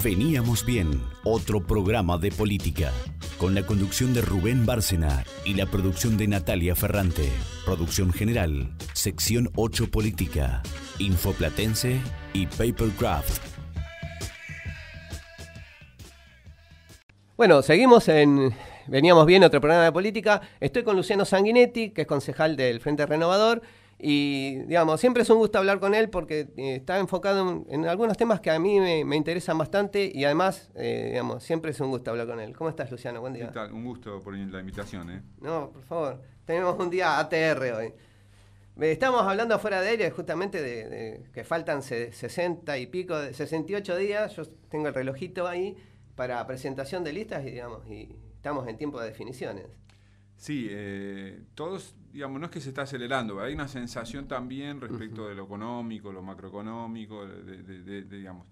Veníamos bien, otro programa de política, con la conducción de Rubén Bárcena y la producción de Natalia Ferrante. Producción general, sección 8 política, Infoplatense y Papercraft. Bueno, seguimos en Veníamos bien, otro programa de política. Estoy con Luciano Sanguinetti, que es concejal del Frente Renovador. Y, digamos, siempre es un gusto hablar con él porque está enfocado en algunos temas que a mí me interesan bastante y además, digamos, siempre es un gusto hablar con él. ¿Cómo estás, Luciano? Buen día. ¿Qué tal? Un gusto por la invitación, No, por favor. Tenemos un día ATR hoy. Estamos hablando afuera de aire justamente de que faltan 60 y pico, 68 días. Yo tengo el relojito ahí para presentación de listas y, digamos, y estamos en tiempo de definiciones. Sí, todos, digamos, no es que se está acelerando, hay una sensación también respecto de lo económico, lo macroeconómico, digamos,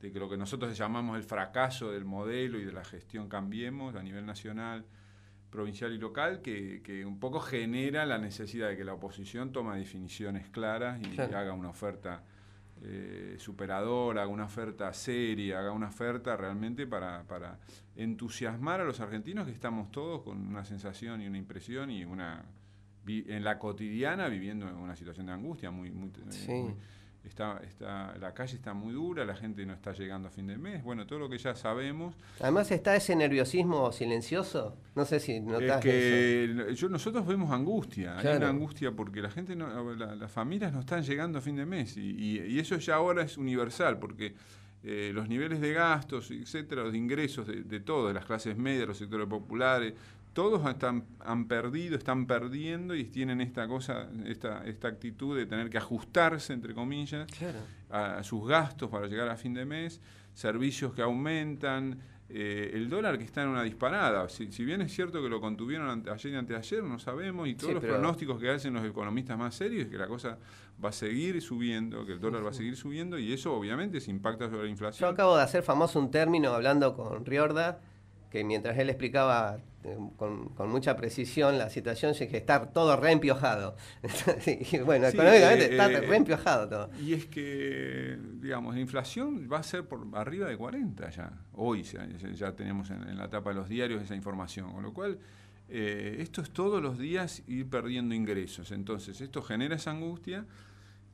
de que lo que nosotros llamamos el fracaso del modelo y de la gestión Cambiemos a nivel nacional, provincial y local, que un poco genera la necesidad de que la oposición tome definiciones claras y haga una oferta superadora, haga una oferta seria, haga una oferta realmente para entusiasmar a los argentinos, que estamos todos con una sensación y una impresión y en la cotidiana viviendo una situación de angustia la calle está muy dura, la gente no está llegando a fin de mes, bueno, todo lo que ya sabemos. Además está ese nerviosismo silencioso, no sé si notás eso. Nosotros vemos angustia, claro. Hay una angustia porque la gente, las familias no están llegando a fin de mes y eso ya ahora es universal porque los niveles de gastos, etcétera, los ingresos de todas las clases medias, los sectores populares, todos están perdiendo y tienen esta actitud de tener que ajustarse, entre comillas, claro, a sus gastos para llegar a fin de mes, servicios que aumentan, el dólar que está en una disparada. Si bien es cierto que lo contuvieron ayer y anteayer, no sabemos, y todos los pronósticos que hacen los economistas más serios es que la cosa va a seguir subiendo, que el dólar va a seguir subiendo, y eso obviamente se impacta sobre la inflación. Yo acabo de hacer famoso un término hablando con Riorda, que mientras él explicaba con mucha precisión la situación, es que está todo reempiojado. Y bueno, sí, económicamente está reempiojado todo. Y es que, digamos, la inflación va a ser por arriba de 40 ya. Hoy ya tenemos en la tapa de los diarios esa información, con lo cual esto es todos los días ir perdiendo ingresos. Entonces, esto genera esa angustia.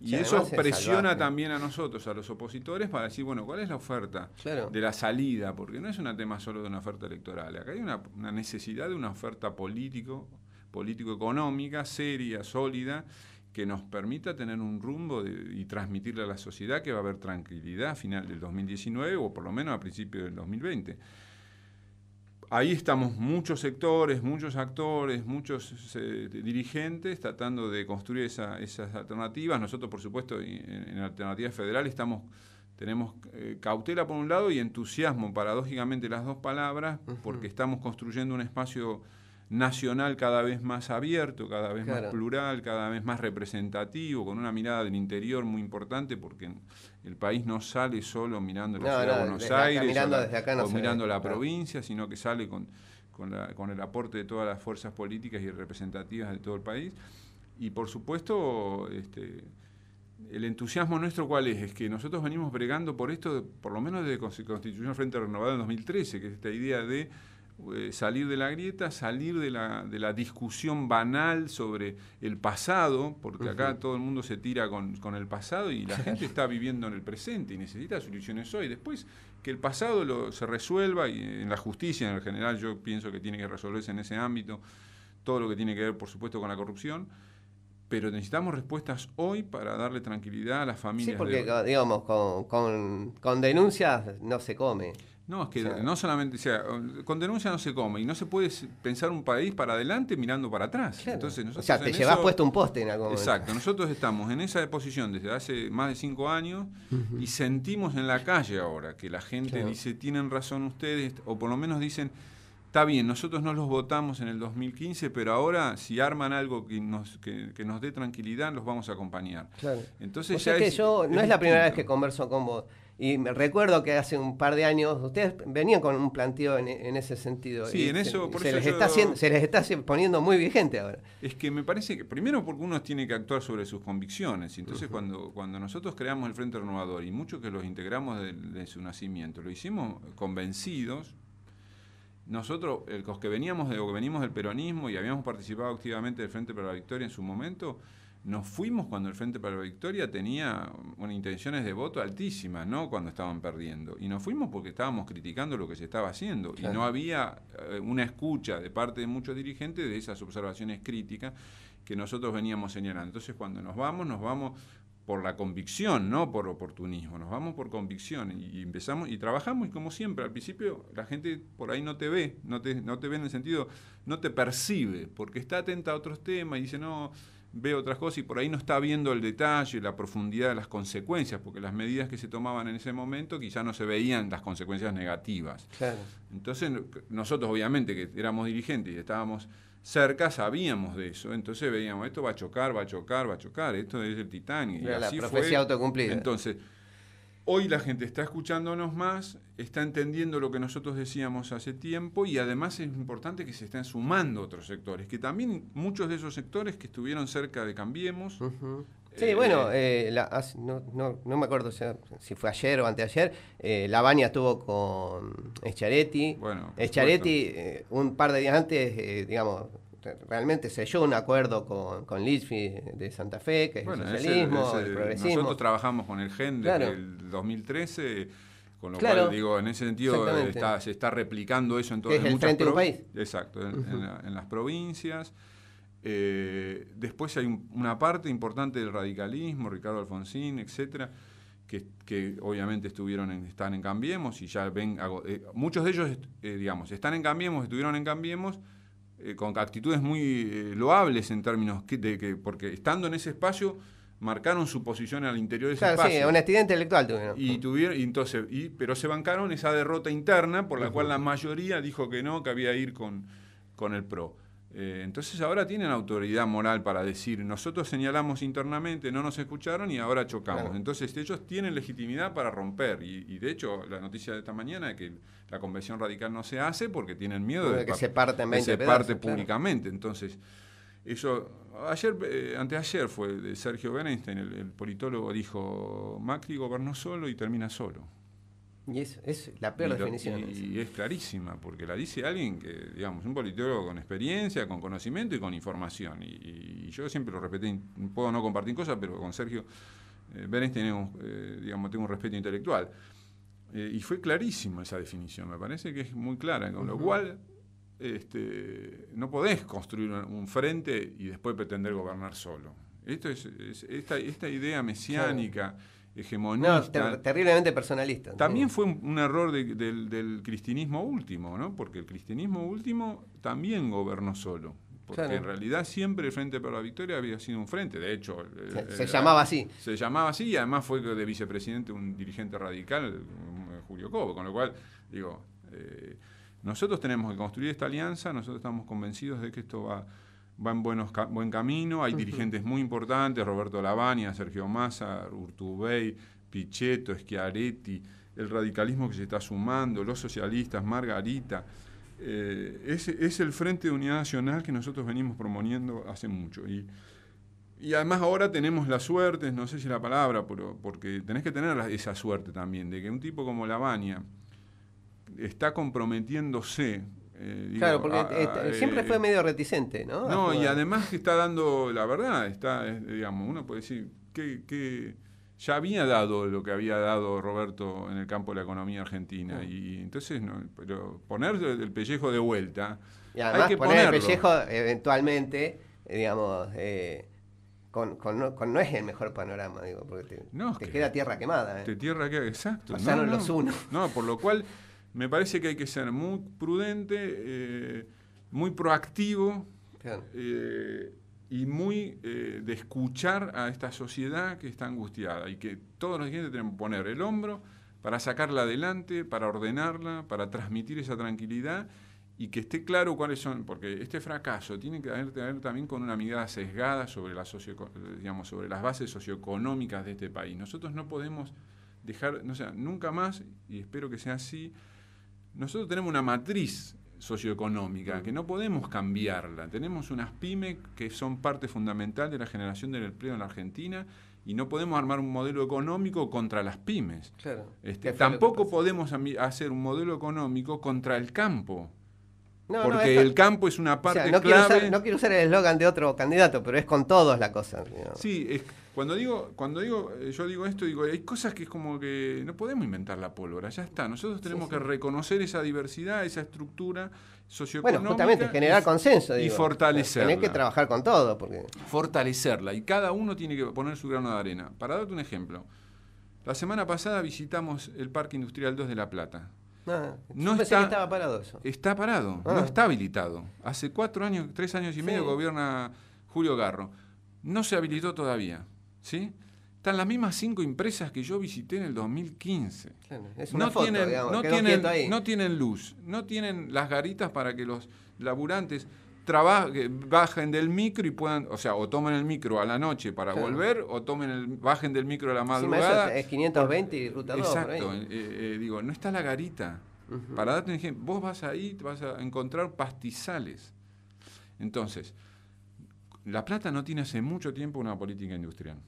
Y eso presiona también a nosotros, a los opositores, para decir, bueno, ¿cuál es la oferta de la salida? Porque no es un tema solo de una oferta electoral. Acá hay una necesidad de una oferta político-económica, seria, sólida, que nos permita tener un rumbo y transmitirle a la sociedad que va a haber tranquilidad a final del 2019 o por lo menos a principios del 2020. Ahí estamos muchos sectores, muchos actores, muchos dirigentes tratando de construir esas alternativas. Nosotros, por supuesto, en Alternativa Federal tenemos cautela por un lado y entusiasmo, paradójicamente las dos palabras, porque estamos construyendo un espacio nacional cada vez más abierto, cada vez más plural, cada vez más representativo, con una mirada del interior muy importante, porque el país no sale solo mirando la ciudad de Buenos Aires o mirando la provincia, sino que sale con el aporte de todas las fuerzas políticas y representativas de todo el país. Y por supuesto, el entusiasmo nuestro, ¿cuál es? Es que nosotros venimos bregando por esto, por lo menos desde Constitución del Frente Renovador en 2013, que es esta idea de salir de la grieta, salir de la discusión banal sobre el pasado, porque acá todo el mundo se tira con el pasado y la gente está viviendo en el presente y necesita soluciones hoy. Después que el pasado se resuelva, y en la justicia en general yo pienso que tiene que resolverse en ese ámbito, todo lo que tiene que ver por supuesto con la corrupción, pero necesitamos respuestas hoy para darle tranquilidad a las familias. Sí, porque digamos, con denuncias no se come. No, es que no solamente, con denuncia no se come y no se puede pensar un país para adelante mirando para atrás. Claro. Entonces, te llevas puesto un poste en algún momento. Exacto, nosotros estamos en esa posición desde hace más de 5 años y sentimos en la calle ahora que la gente dice, tienen razón ustedes, o por lo menos dicen, está bien, nosotros no los votamos en el 2015, pero ahora si arman algo que nos dé tranquilidad, los vamos a acompañar. Claro. Entonces no es la primera vez que converso con vos. Y me recuerdo que hace un par de años ustedes venían con un planteo en ese sentido. Sí, en eso, por eso se les está poniendo muy vigente ahora. Es que me parece que, primero porque uno tiene que actuar sobre sus convicciones. Entonces, cuando nosotros creamos el Frente Renovador, y muchos que los integramos de su nacimiento, lo hicimos convencidos. Nosotros, los que venimos del peronismo y habíamos participado activamente del Frente para la Victoria en su momento, nos fuimos cuando el Frente para la Victoria tenía intenciones de voto altísimas, ¿no? Cuando estaban perdiendo. Y nos fuimos porque estábamos criticando lo que se estaba haciendo. Claro. Y no había una escucha de parte de muchos dirigentes de esas observaciones críticas que nosotros veníamos señalando. Entonces, cuando nos vamos por la convicción, no por oportunismo. Nos vamos por convicción y empezamos y trabajamos. Y como siempre, al principio la gente por ahí no te ve, no te ve en el sentido, no te percibe, porque está atenta a otros temas y dice, no... ve otras cosas y por ahí no está viendo el detalle, la profundidad de las consecuencias, porque las medidas que se tomaban en ese momento quizá no se veían las consecuencias negativas. Claro. Entonces nosotros obviamente que éramos dirigentes y estábamos cerca, sabíamos de eso, entonces veíamos, esto va a chocar, esto es el Titanic. Claro, y así la profecía autocumplida. Entonces, hoy la gente está escuchándonos más, está entendiendo lo que nosotros decíamos hace tiempo y además es importante que se estén sumando otros sectores, que también muchos de esos sectores que estuvieron cerca de Cambiemos. Sí, bueno, no me acuerdo si fue ayer o anteayer, Lavagna estuvo con Schiaretti. Bueno, Schiaretti, un par de días antes, digamos, realmente selló un acuerdo con Litsfi de Santa Fe, que es el socialismo, el progresismo. Nosotros trabajamos con el GEN desde el 2013, con lo claro, cual, digo, en ese sentido se está replicando eso en todas las provincias. ¿Es el Frente de un País? Exacto, en las provincias. Después hay una parte importante del radicalismo, Ricardo Alfonsín, etcétera, que obviamente están en Cambiemos y ya ven, muchos de ellos, digamos, están en Cambiemos, estuvieron en Cambiemos, con actitudes muy loables en términos porque estando en ese espacio marcaron su posición al interior de ese espacio. Sí, honestidad intelectual tuvieron. Pero se bancaron esa derrota interna por la cual la mayoría dijo que no, que había que ir con el PRO. Entonces ahora tienen autoridad moral para decir, nosotros señalamos internamente, no nos escucharon y ahora chocamos. Claro. Entonces ellos tienen legitimidad para romper y de hecho la noticia de esta mañana es que la convención radical no se hace porque tienen miedo de que se parte públicamente. Claro. Entonces eso, anteayer fue de Sergio Bernstein, el politólogo, dijo, Macri gobernó solo y termina solo. Y es la peor definición. Y es clarísima, porque la dice alguien que, digamos, un politólogo con experiencia, con conocimiento y con información. Y yo siempre lo repetí, puedo no compartir cosas, pero con Sergio Bernstein tengo un respeto intelectual. Y fue clarísima esa definición, me parece que es muy clara, con lo cual no podés construir un frente y después pretender gobernar solo. Esto esta idea mesiánica... Claro. Hegemonista. No, terriblemente personalista. También fue un error del cristianismo último, ¿no? Porque el cristianismo último también gobernó solo. Porque en realidad siempre el Frente para la Victoria había sido un frente. De hecho, se llamaba así. Se llamaba así y además fue de vicepresidente un dirigente radical, Julio Cobo. Con lo cual, digo, nosotros tenemos que construir esta alianza, nosotros estamos convencidos de que esto va en buen camino, hay dirigentes muy importantes, Roberto Lavagna, Sergio Massa, Urtubey, Pichetto, Schiaretti, el radicalismo que se está sumando, los socialistas, Margarita. Es el Frente de Unidad Nacional que nosotros venimos promoviendo hace mucho. Y además ahora tenemos la suerte, no sé si la palabra, pero porque tenés que tener esa suerte también, de que un tipo como Lavagna está comprometiéndose. Claro, porque siempre fue medio reticente, ¿no? No, y además que está dando, la verdad, digamos, uno puede decir que ya había dado lo que había dado Roberto en el campo de la economía argentina. Y entonces, pero poner el pellejo de vuelta, y además hay que poner ponerlo. El pellejo eventualmente, digamos, no es el mejor panorama, digo, porque te queda tierra quemada. Exacto. Pasaron los unos. No, por lo cual... Me parece que hay que ser muy prudente, muy proactivo y muy de escuchar a esta sociedad que está angustiada y que todos los días tenemos que poner el hombro para sacarla adelante, para ordenarla, para transmitir esa tranquilidad y que esté claro cuáles son, porque este fracaso tiene que ver también con una mirada sesgada sobre sobre las bases socioeconómicas de este país. Nosotros no podemos dejar, no sé, nunca más, y espero que sea así, nosotros tenemos una matriz socioeconómica que no podemos cambiarla. Tenemos unas pymes que son parte fundamental de la generación del empleo en la Argentina y no podemos armar un modelo económico contra las pymes. Claro. Tampoco podemos hacer un modelo económico contra el campo. No, porque el campo es una parte no clave. No quiero usar el eslogan de otro candidato, pero es con todos la cosa. Digamos. Sí, cuando digo, yo digo esto, digo, hay cosas que es como que no podemos inventar la pólvora, ya está. Nosotros tenemos que reconocer esa diversidad, esa estructura socioeconómica. Bueno, justamente generar consenso. Y fortalecerla. Tenés que trabajar con todo. Fortalecerla, y cada uno tiene que poner su grano de arena. Para darte un ejemplo, la semana pasada visitamos el Parque Industrial 2 de La Plata. No pensé que estaba parado eso. Está parado, no está habilitado. Hace 3 años y medio gobierna Julio Garro. No se habilitó todavía, ¿sí? Están las mismas 5 empresas que yo visité en el 2015. Claro, es una foto, digamos, no tienen luz, no tienen las garitas para que los laburantes bajen del micro y puedan, o sea, o tomen el micro a la noche para volver, o bajen del micro a la madrugada. Eso es 520 y ruta 2. Exacto, digo, no está la garita. Para darte un ejemplo, vos vas ahí, te vas a encontrar pastizales. Entonces, La Plata no tiene hace mucho tiempo una política industrial.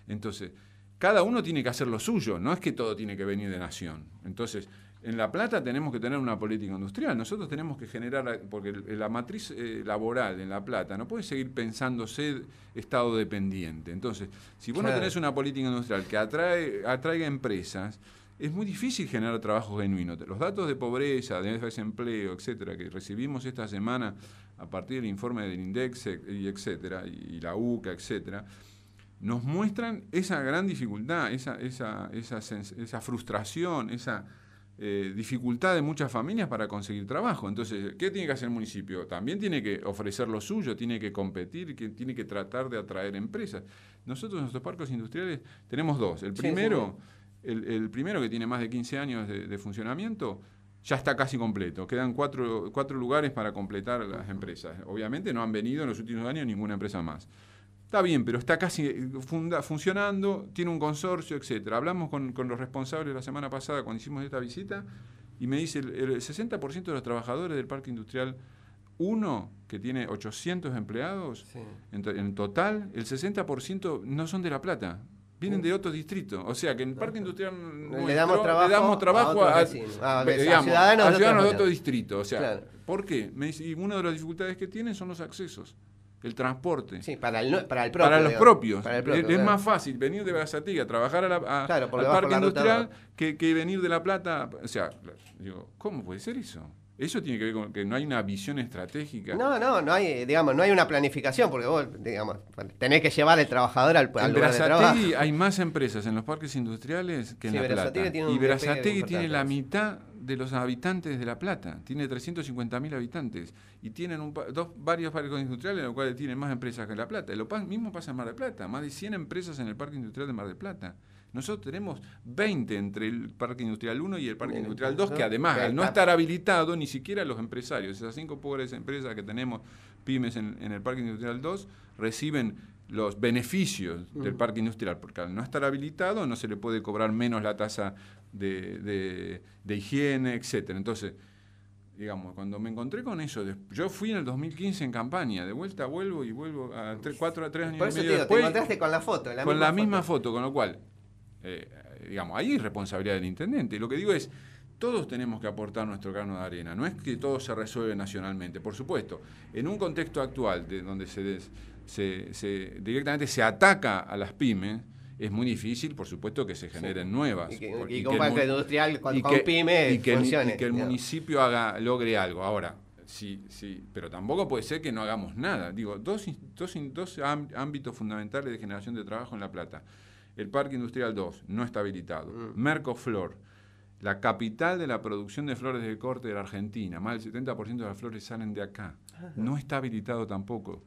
Entonces, cada uno tiene que hacer lo suyo, no es que todo tiene que venir de nación. Entonces, en La Plata tenemos que tener una política industrial. Nosotros tenemos que generar, porque la matriz laboral en La Plata no puede seguir pensándose estado dependiente. Entonces, si vos no tenés una política industrial que atraiga empresas, es muy difícil generar trabajo genuino. Los datos de pobreza, de desempleo, etcétera, que recibimos esta semana a partir del informe del INDEX, y etcétera, y la UCA, etcétera, nos muestran esa gran dificultad, esa frustración, esa dificultad de muchas familias para conseguir trabajo. Entonces, ¿qué tiene que hacer el municipio? También tiene que ofrecer lo suyo, tiene que competir, tiene que tratar de atraer empresas. Nosotros en nuestros parques industriales tenemos 2. El primero, el primero que tiene más de 15 años de funcionamiento, ya está casi completo. Quedan 4 lugares para completar las empresas. Obviamente no han venido en los últimos años ninguna empresa más. Está bien, pero está casi funcionando, tiene un consorcio, etcétera. Hablamos con los responsables la semana pasada cuando hicimos esta visita y me dice el 60% de los trabajadores del Parque Industrial 1, que tiene 800 empleados, en total, el 60% no son de La Plata. Vienen de otros distritos. O sea que en el Parque Industrial le damos trabajo a ciudadanos de otro distrito. O sea, claro. ¿Por qué? Me dice, y una de las dificultades que tienen son los accesos. El transporte. Sí, para los propios. Es claro. Más fácil venir de Berazategui a trabajar al Parque Industrial que venir de La Plata. O sea, digo, ¿cómo puede ser eso? Eso tiene que ver con que no hay una visión estratégica. No hay una planificación, porque vos, digamos, tenés que llevar el trabajador al lugar de trabajo. Hay más empresas en los parques industriales que en La Plata. Y Berazategui tiene la mitad de los habitantes de La Plata. Tiene 350.000 habitantes. Y tienen varios parques industriales en los cuales tienen más empresas que en La Plata. Lo mismo pasa en Mar del Plata. Más de 100 empresas en el Parque Industrial de Mar del Plata. Nosotros tenemos 20 entre el Parque Industrial 1 y el Parque Industrial 2, que además, al no estar habilitado, ni siquiera los empresarios, esas 5 pobres empresas que tenemos, pymes en el Parque Industrial 2, reciben los beneficios del Parque Industrial, porque al no estar habilitado no se le puede cobrar menos la tasa de higiene, etcétera. Entonces, digamos, cuando me encontré con eso, yo fui en el 2015 en campaña, de vuelta vuelvo a 3 años Por eso, y medio después. Te encontraste con la foto. Con la misma foto, con lo cual... digamos, ahí hay responsabilidad del intendente. Y lo que digo es, todos tenemos que aportar nuestro grano de arena. No es que todo se resuelve nacionalmente. Por supuesto, en un contexto actual donde directamente se ataca a las pymes, es muy difícil, por supuesto, que se generen nuevas. Y con parque industrial, con pymes, funcione. Y que el municipio logre algo. Ahora, sí, pero tampoco puede ser que no hagamos nada. Digo, dos ámbitos fundamentales de generación de trabajo en La Plata. El Parque Industrial 2 no está habilitado. Mercoflor, la capital de la producción de flores de corte de la Argentina. Más del 70% de las flores salen de acá. No está habilitado tampoco.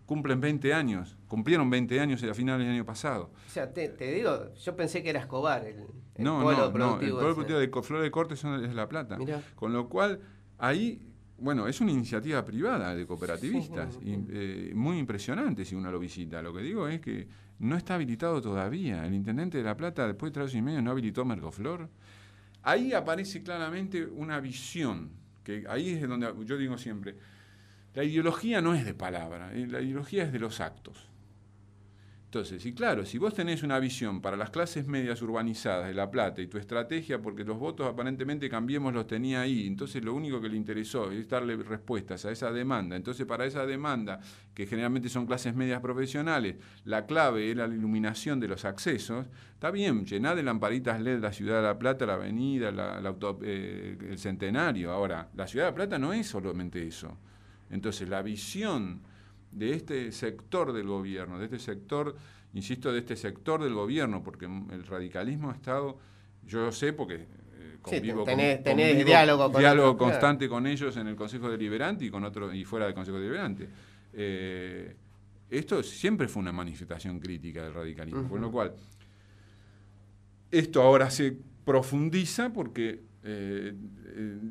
Cumplieron 20 años a finales del año pasado. O sea, te digo, yo pensé que era Escobar el polo productivo. El polo productivo de flores de corte es La Plata. Mirá. Con lo cual, ahí... Bueno, es una iniciativa privada de cooperativistas, muy impresionante si uno lo visita. Lo que digo es que no está habilitado todavía. El intendente de La Plata, después de 3 años y medio, no habilitó Mercoflor. Ahí aparece claramente una visión, que ahí es donde yo digo siempre, la ideología no es de palabra, la ideología es de los actos. Entonces, y claro, si vos tenés una visión para las clases medias urbanizadas de La Plata y tu estrategia, porque los votos aparentemente Cambiemos los tenía ahí, entonces lo único que le interesó es darle respuestas a esa demanda. Entonces, para esa demanda, que generalmente son clases medias profesionales, la clave era la iluminación de los accesos. Está bien, llená de lamparitas LED la ciudad de La Plata, la avenida, el Centenario. Ahora, la ciudad de La Plata no es solamente eso. Entonces, la visión de este sector del gobierno, de este sector, insisto, de este sector del gobierno, porque el radicalismo ha estado, yo lo sé porque convivo, tenés diálogo constante con ellos en el Consejo Deliberante y fuera del Consejo Deliberante. Esto siempre fue una manifestación crítica del radicalismo, con lo cual esto ahora se profundiza porque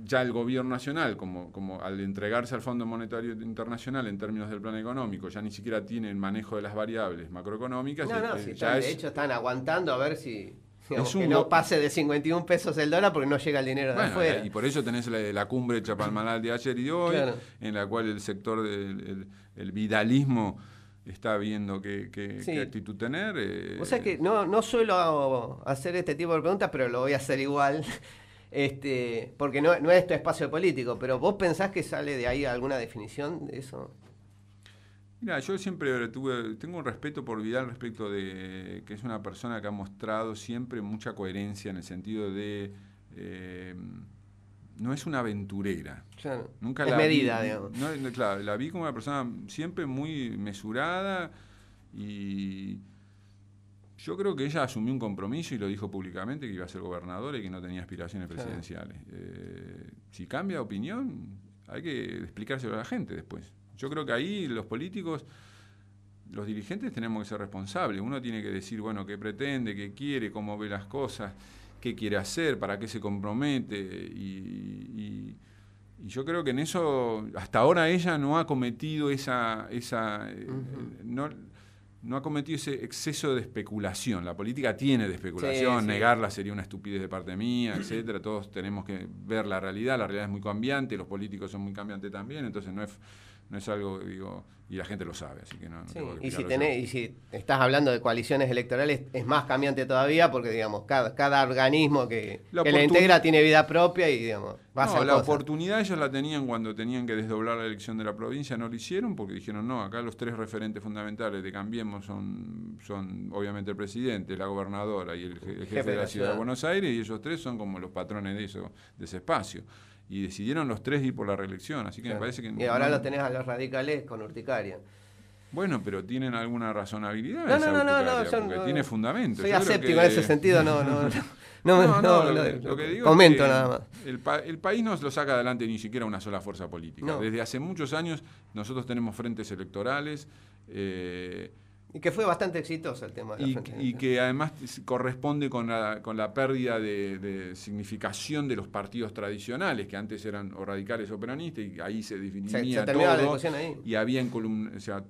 ya el gobierno nacional, como al entregarse al Fondo Monetario Internacional en términos del plan económico, ya ni siquiera tiene el manejo de las variables macroeconómicas. De hecho están aguantando a ver si que no pase de 51 pesos el dólar porque no llega el dinero de afuera. Y por eso tenés la cumbre de Chapalmalal de ayer y de hoy, en la cual el sector del vidalismo está viendo qué actitud tener. O sea que no suelo hacer este tipo de preguntas, pero lo voy a hacer igual. Porque no es tu espacio político, pero ¿vos pensás que sale de ahí alguna definición de eso? Mira, yo siempre tengo un respeto por Vidal respecto de que es una persona que ha mostrado siempre mucha coherencia en el sentido de no es una aventurera. Claro. Nunca es medida, digamos. Claro, la vi como una persona siempre muy mesurada y yo creo que ella asumió un compromiso y lo dijo públicamente que iba a ser gobernadora y que no tenía aspiraciones presidenciales. Si cambia de opinión, hay que explicárselo a la gente después. Yo creo que ahí los políticos, los dirigentes tenemos que ser responsables. Uno tiene que decir, bueno, qué pretende, qué quiere, cómo ve las cosas, qué quiere hacer, para qué se compromete. Y yo creo que en eso, hasta ahora ella no ha cometido no ha cometido ese exceso de especulación. La política tiene de especulación, negarla sería una estupidez de parte mía, etcétera. Todos tenemos que ver la realidad es muy cambiante, los políticos son muy cambiantes también, entonces no es algo, digo, y la gente lo sabe, así que no tengo que explicarlo. Y si estás hablando de coaliciones electorales, es más cambiante todavía, porque digamos, cada organismo que la integra tiene vida propia y digamos, va a hacer la cosas. Oportunidad ellos la tenían cuando tenían que desdoblar la elección de la provincia, no lo hicieron porque dijeron, no, acá los 3 referentes fundamentales de Cambiemos son obviamente el presidente, la gobernadora y el jefe de la ciudad de Buenos Aires, y ellos 3 son como los patrones de ese espacio. Y decidieron los 3 ir por la reelección, así que me parece que... Y ahora lo tenés a los radicales con urticaria. Bueno, pero tienen alguna razonabilidad porque tiene fundamento. Soy aséptico en ese sentido, lo que digo comento es que nada más. El país no lo saca adelante ni siquiera una sola fuerza política. No. Desde hace muchos años nosotros tenemos frentes electorales... y que fue bastante exitoso el tema de la frente. Y que además corresponde con la pérdida de significación de los partidos tradicionales, que antes eran o radicales o peronistas, y ahí se definía todo. La discusión ahí. Y había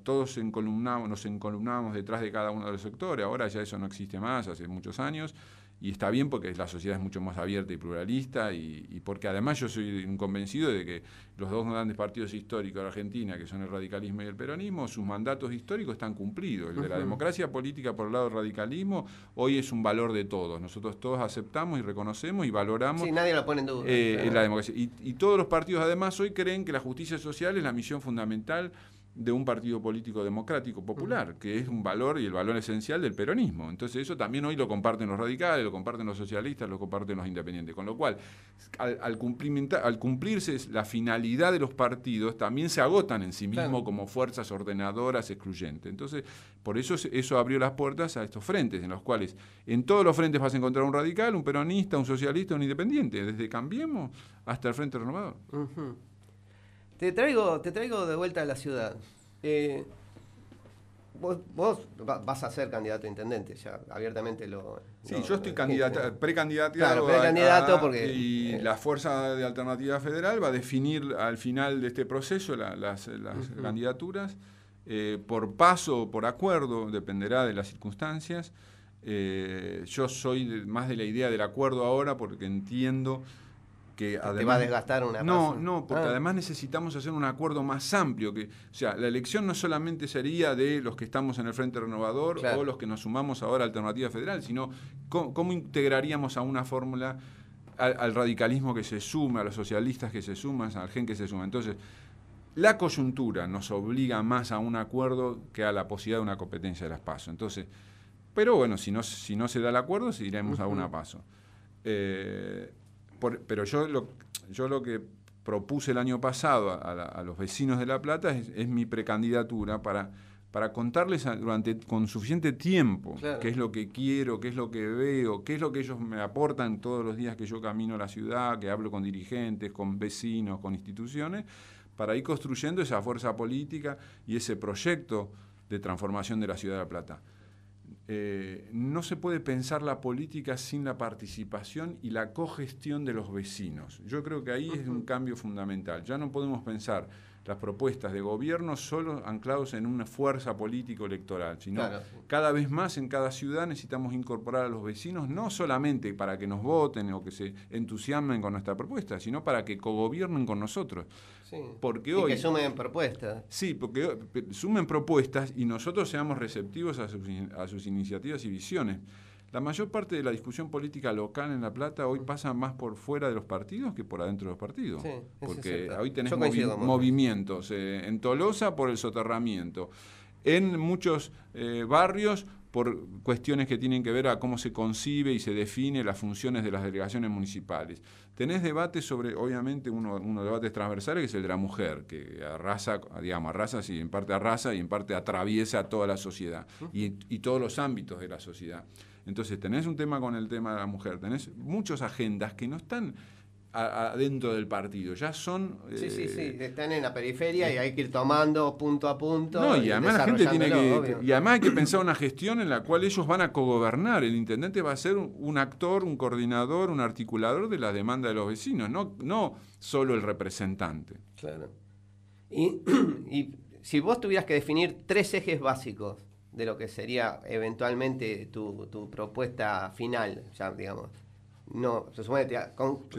todos nos encolumnábamos detrás de cada uno de los sectores. Ahora ya eso no existe más, hace muchos años. Y está bien porque la sociedad es mucho más abierta y pluralista y porque además yo soy un convencido de que los 2 grandes partidos históricos de Argentina, que son el radicalismo y el peronismo, sus mandatos históricos están cumplidos. El de la democracia política por el lado del radicalismo hoy es un valor de todos. Nosotros todos aceptamos y reconocemos y valoramos. Sí, nadie lo pone en duda. La democracia. Y todos los partidos además hoy creen que la justicia social es la misión fundamental de un partido político democrático popular, que es un valor y el valor esencial del peronismo. Entonces eso también hoy lo comparten los radicales, lo comparten los socialistas, lo comparten los independientes. Con lo cual, al cumplirse la finalidad de los partidos, también se agotan en sí mismos como fuerzas ordenadoras excluyentes. Entonces, por eso abrió las puertas a estos frentes, en los cuales en todos los frentes vas a encontrar un radical, un peronista, un socialista, un independiente, desde Cambiemos hasta el Frente Renovador. Te traigo de vuelta a la ciudad. Vos vas a ser candidato a intendente, ya abiertamente lo... Sí, yo estoy precandidato. Claro, precandidato porque... Y la Fuerza de Alternativa Federal va a definir al final de este proceso las candidaturas. por paso o por acuerdo, dependerá de las circunstancias. Yo soy más de la idea del acuerdo ahora porque entiendo que además... ¿Te va a desgastar una No, porque además necesitamos hacer un acuerdo más amplio. O sea, la elección no solamente sería de los que estamos en el Frente Renovador, claro, o los que nos sumamos ahora a Alternativa Federal, sino cómo integraríamos a una fórmula al radicalismo que se suma, a los socialistas que se suman, al GEN que se suma. Entonces, la coyuntura nos obliga más a un acuerdo que a la posibilidad de una competencia de las PASO. Entonces, pero bueno, si no se da el acuerdo, seguiremos a una PASO. Pero yo lo que propuse el año pasado a los vecinos de La Plata es mi precandidatura para contarles con suficiente tiempo, claro, qué es lo que quiero, qué es lo que veo, qué es lo que ellos me aportan todos los días que yo camino a la ciudad, que hablo con dirigentes, con vecinos, con instituciones, para ir construyendo esa fuerza política y ese proyecto de transformación de la ciudad de La Plata. No se puede pensar la política sin la participación y la cogestión de los vecinos. Yo creo que ahí es un cambio fundamental. Ya no podemos pensar las propuestas de gobierno solo anclados en una fuerza político-electoral, sino claro, cada vez más en cada ciudad necesitamos incorporar a los vecinos, no solamente para que nos voten o que se entusiasmen con nuestra propuesta, sino para que cogobiernen con nosotros. Sí. Porque hoy, que sumen propuestas. Sí, porque sumen propuestas y nosotros seamos receptivos a sus iniciativas y visiones. La mayor parte de la discusión política local en La Plata hoy pasa más por fuera de los partidos que por adentro de los partidos. Sí, porque hoy tenés movimientos. En Tolosa por el soterramiento. En muchos barrios por cuestiones que tienen que ver a cómo se concibe y se define las funciones de las delegaciones municipales. Tenés debates sobre, obviamente, unos debates transversales, que es el de la mujer, que arrasa, sí, en parte arrasa y en parte atraviesa toda la sociedad y todos los ámbitos de la sociedad. Entonces tenés un tema con el tema de la mujer, tenés muchas agendas que no están adentro del partido, ya son... Sí, están en la periferia y hay que ir tomando punto a punto. No, y además la gente tiene que... Y además hay que pensar una gestión en la cual ellos van a cogobernar. El intendente va a ser un actor, un coordinador, un articulador de la demanda de los vecinos, no solo el representante. Claro. Y si vos tuvieras que definir 3 ejes básicos de lo que sería eventualmente tu propuesta final, ya digamos... No, se supone que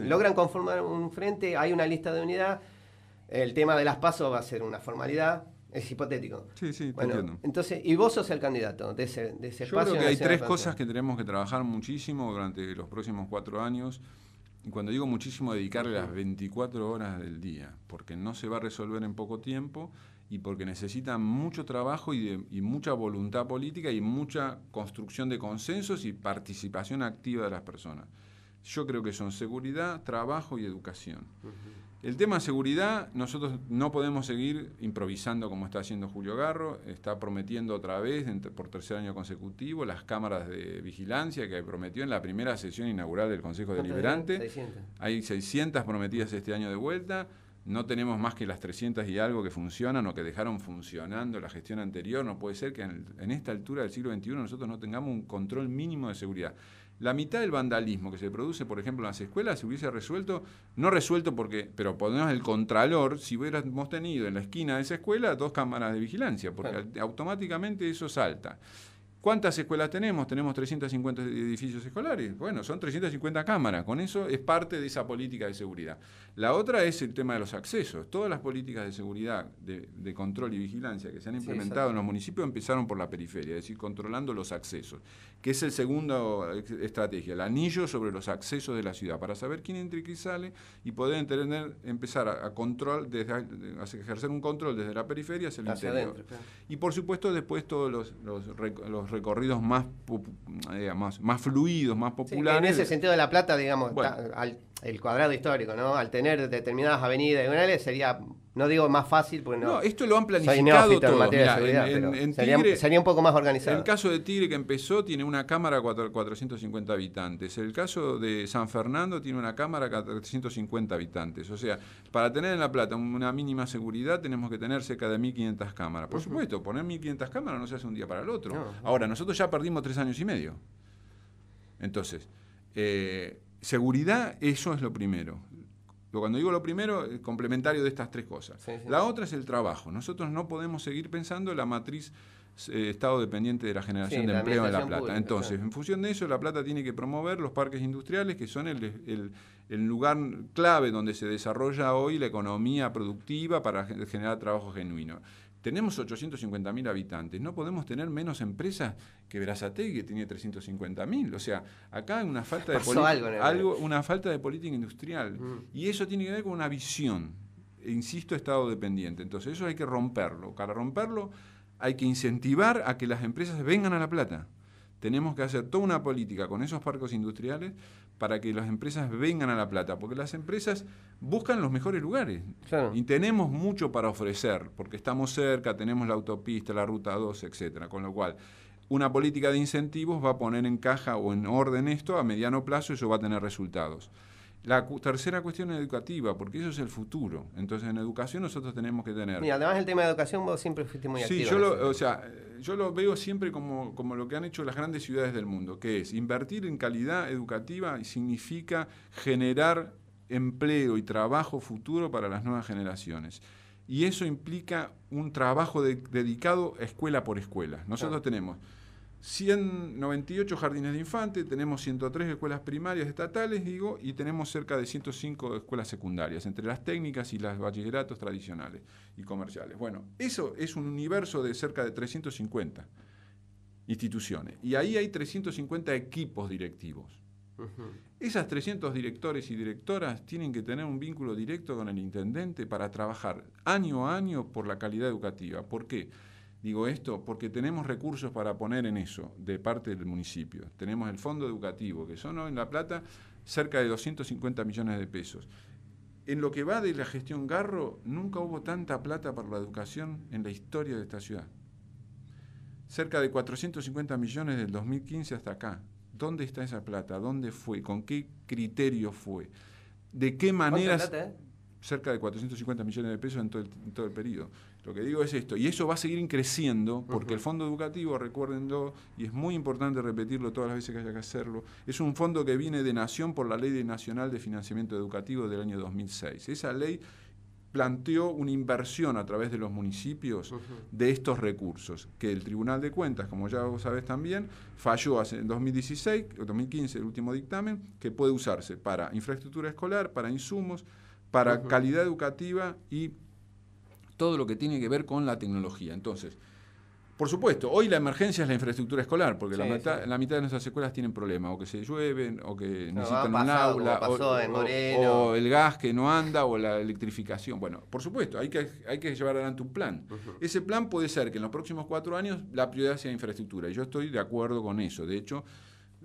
logran conformar un frente, hay una lista de unidad, el tema de las PASO va a ser una formalidad, es hipotético. Sí, te entiendo. Entonces, y vos sos el candidato de ese espacio. Yo creo que hay 3 cosas que tenemos que trabajar muchísimo durante los próximos 4 años, y cuando digo muchísimo, dedicarle las 24 horas del día, porque no se va a resolver en poco tiempo, y porque necesita mucho trabajo y mucha voluntad política y mucha construcción de consensos y participación activa de las personas. Yo creo que son seguridad, trabajo y educación. El tema de seguridad, nosotros no podemos seguir improvisando como está haciendo Julio Garro, está prometiendo otra vez, por 3er año consecutivo, las cámaras de vigilancia que prometió en la primera sesión inaugural del Consejo Deliberante. 600. Hay 600 prometidas este año de vuelta. No tenemos más que las 300 y algo que funcionan o que dejaron funcionando la gestión anterior. No puede ser que en esta altura del siglo XXI nosotros no tengamos un control mínimo de seguridad. La mitad del vandalismo que se produce, por ejemplo, en las escuelas, se hubiese resuelto, no resuelto pero ponemos el contralor, si hubiéramos tenido en la esquina de esa escuela 2 cámaras de vigilancia, porque automáticamente eso salta. ¿Cuántas escuelas tenemos? Tenemos 350 edificios escolares. Bueno, son 350 cámaras. Con eso es parte de esa política de seguridad. La otra es el tema de los accesos. Todas las políticas de seguridad, de control y vigilancia que se han implementado en los municipios empezaron por la periferia, es decir, controlando los accesos, que es el segundo estrategia, el anillo sobre los accesos de la ciudad, para saber quién entra y quién sale y poder empezar a ejercer un control desde la periferia hacia el interior. Adentro, claro. Y por supuesto después todos los recorridos más fluidos, más populares. Sí, en ese sentido de La Plata, digamos, bueno, el cuadrado histórico, ¿no? Al tener determinadas avenidas diagonales sería, no digo más fácil, porque no esto lo han planificado todo. En Tigre, sería un poco más organizado. El caso de Tigre que empezó tiene una cámara a 450 habitantes. El caso de San Fernando tiene una cámara a 450 habitantes. O sea, para tener en La Plata una mínima seguridad tenemos que tener cerca de 1.500 cámaras. Por supuesto, poner 1.500 cámaras no se hace un día para el otro. Ahora, nosotros ya perdimos 3 años y medio. Entonces, seguridad, eso es lo primero. Cuando digo lo primero, es complementario de estas tres cosas. Sí, sí. La otra es el trabajo. Nosotros no podemos seguir pensando en la matriz Estado dependiente de la generación de empleo en La Plata. Pública, Entonces, claro. en función de eso, La Plata tiene que promover los parques industriales, que son el lugar clave donde se desarrolla hoy la economía productiva para generar trabajo genuino. Tenemos 850.000 habitantes, no podemos tener menos empresas que Berazategui, que tiene 350.000. O sea, acá hay una falta de una falta de política industrial. Y eso tiene que ver con una visión, insisto, Estado dependiente. Entonces, eso hay que romperlo. Para romperlo, hay que incentivar a que las empresas vengan a La Plata. Tenemos que hacer toda una política con esos parques industriales para que las empresas vengan a La Plata, porque las empresas buscan los mejores lugares. Claro. Y tenemos mucho para ofrecer, porque estamos cerca, tenemos la autopista, la ruta 2, etcétera. Con lo cual, una política de incentivos va a poner en caja o en orden esto, a mediano plazo eso va a tener resultados. La tercera cuestión es educativa, porque eso es el futuro. Entonces, en educación nosotros tenemos que tener... Mira, además del tema de educación, vos siempre fuiste muy activo. Sí, yo lo veo siempre como lo que han hecho las grandes ciudades del mundo, que es invertir en calidad educativa y significa generar empleo y trabajo futuro para las nuevas generaciones. Y eso implica un trabajo dedicado escuela por escuela. Nosotros tenemos 198 jardines de infantes, tenemos 103 escuelas primarias estatales, y tenemos cerca de 105 escuelas secundarias, entre las técnicas y los bachilleratos tradicionales y comerciales. Bueno, eso es un universo de cerca de 350 instituciones, y ahí hay 350 equipos directivos. Esas 300 directores y directoras tienen que tener un vínculo directo con el intendente para trabajar año a año por la calidad educativa. ¿Por qué? Digo esto porque tenemos recursos para poner en eso de parte del municipio. Tenemos el fondo educativo, que son hoy en La Plata cerca de 250 millones de pesos. En lo que va de la gestión Garro, nunca hubo tanta plata para la educación en la historia de esta ciudad. Cerca de 450 millones del 2015 hasta acá. ¿Dónde está esa plata? ¿Dónde fue? ¿Con qué criterio fue? ¿De qué manera? ¿Cuánta plata, Cerca de 450 millones de pesos en todo el periodo. Lo que digo es esto, y eso va a seguir creciendo, porque el fondo educativo, recuérdenlo, y es muy importante repetirlo todas las veces que haya que hacerlo, es un fondo que viene de Nación por la Ley Nacional de Financiamiento Educativo del año 2006. Esa ley planteó una inversión a través de los municipios de estos recursos, que el Tribunal de Cuentas, como ya vos sabés también, falló en 2016, o 2015, el último dictamen, que puede usarse para infraestructura escolar, para insumos, para calidad educativa y todo lo que tiene que ver con la tecnología. Entonces, por supuesto, hoy la emergencia es la infraestructura escolar, porque la mitad de nuestras escuelas tienen problemas, o que se llueven, o que necesitan un aula, o el gas que no anda, o la electrificación. Bueno, por supuesto, hay que llevar adelante un plan. Ese plan puede ser que en los próximos 4 años la prioridad sea infraestructura, y yo estoy de acuerdo con eso. De hecho,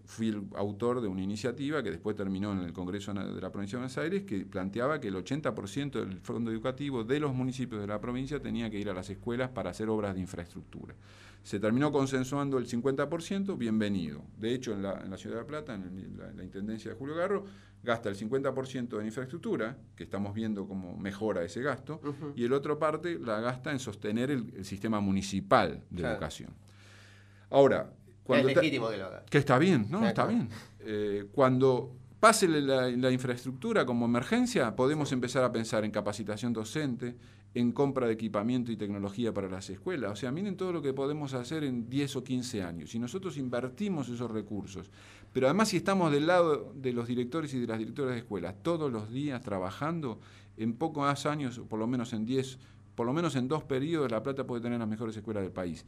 fui el autor de una iniciativa que después terminó en el Congreso de la Provincia de Buenos Aires, que planteaba que el 80% del fondo educativo de los municipios de la provincia tenía que ir a las escuelas para hacer obras de infraestructura. Se terminó consensuando el 50%, bienvenido. De hecho, en la Ciudad de La Plata, en la Intendencia de Julio Garro, gasta el 50% en infraestructura, que estamos viendo cómo mejora ese gasto, y el otro parte la gasta en sostener el sistema municipal de educación. Ahora, es legítimo que lo haga. Que está bien, ¿no? Está bien. Cuando pase la infraestructura como emergencia, podemos empezar a pensar en capacitación docente, en compra de equipamiento y tecnología para las escuelas. O sea, miren todo lo que podemos hacer en 10 o 15 años. Si nosotros invertimos esos recursos, pero además si estamos del lado de los directores y de las directoras de escuelas todos los días trabajando, en pocos más años, por lo menos en 10, por lo menos en 2 periodos, La Plata puede tener las mejores escuelas del país.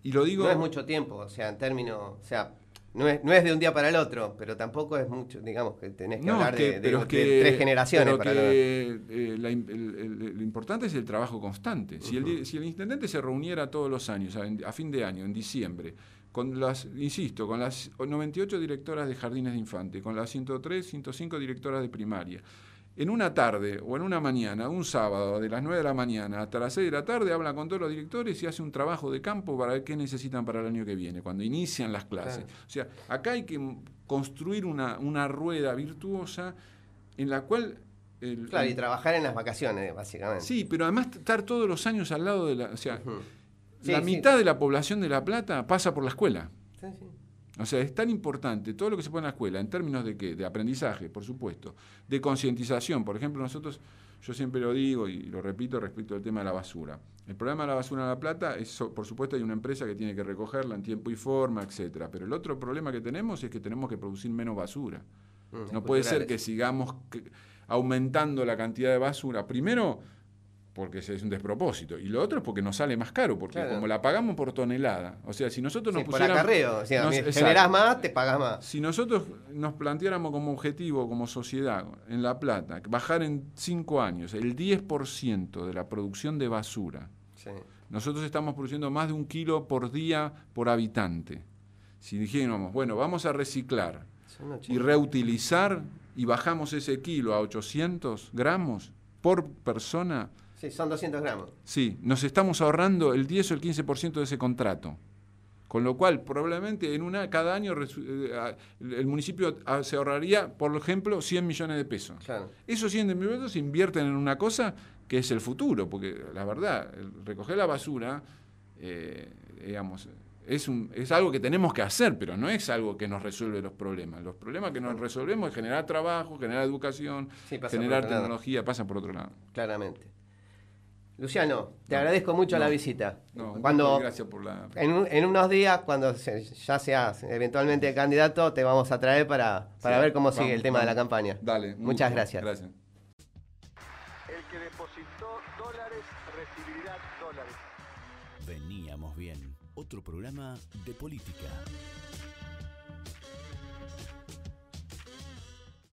Y lo digo... No es mucho tiempo, o sea, en términos... O sea, no es de un día para el otro, pero tampoco es mucho, digamos, que tenés que hablar de 3 generaciones. Lo importante es el trabajo constante. Si el intendente se reuniera todos los años, a fin de año, en diciembre, con las 98 directoras de jardines de infantes, con las 103, 105 directoras de primaria, en una tarde o en una mañana, un sábado, de las 9 de la mañana hasta las 6 de la tarde, habla con todos los directores y hace un trabajo de campo para ver qué necesitan para el año que viene, cuando inician las clases. Claro. O sea, acá hay que construir una rueda virtuosa en la cual... y trabajar en las vacaciones, básicamente. Sí, pero además estar todos los años al lado de la... O sea, la mitad de la población de La Plata pasa por la escuela. Sí. O sea, es tan importante todo lo que se pone en la escuela, en términos de ¿qué? De aprendizaje, por supuesto, de concientización. Por ejemplo, nosotros, yo siempre lo digo y lo repito respecto al tema de la basura. El problema de la basura en La Plata es, por supuesto, hay una empresa que tiene que recogerla en tiempo y forma, etcétera. Pero el otro problema que tenemos es que tenemos que producir menos basura. No puede ser que sigamos aumentando la cantidad de basura. Primero, porque es un despropósito. Y lo otro es porque nos sale más caro, porque como la pagamos por tonelada. O sea, si nosotros nos pusiéramos... por acarreo. O sea, generás más, te pagás más. Si nosotros nos planteáramos como objetivo, como sociedad, en La Plata, bajar en 5 años el 10% de la producción de basura, nosotros estamos produciendo más de 1 kilo por día por habitante. Si dijéramos, bueno, vamos a reciclar y reutilizar y bajamos ese kilo a 800 gramos por persona... Sí, son 200 gramos. Sí, nos estamos ahorrando el 10 o el 15% de ese contrato. Con lo cual, probablemente cada año el municipio se ahorraría, por ejemplo, 100 millones de pesos. Claro. Esos 100 millones de pesos se invierten en una cosa que es el futuro, porque la verdad, recoger la basura, digamos, es algo que tenemos que hacer, pero no es algo que nos resuelve los problemas. Los problemas que nos resolvemos es generar trabajo, generar educación, generar tecnología, pasan por otro lado. Claramente. Luciano, te agradezco mucho la visita. Gracias por la... En unos días, cuando ya seas eventualmente candidato, te vamos a traer para ver cómo sigue el tema de la campaña. Dale. Muchas gracias. Gracias. El que depositó dólares recibirá dólares. Veníamos bien. Otro programa de política.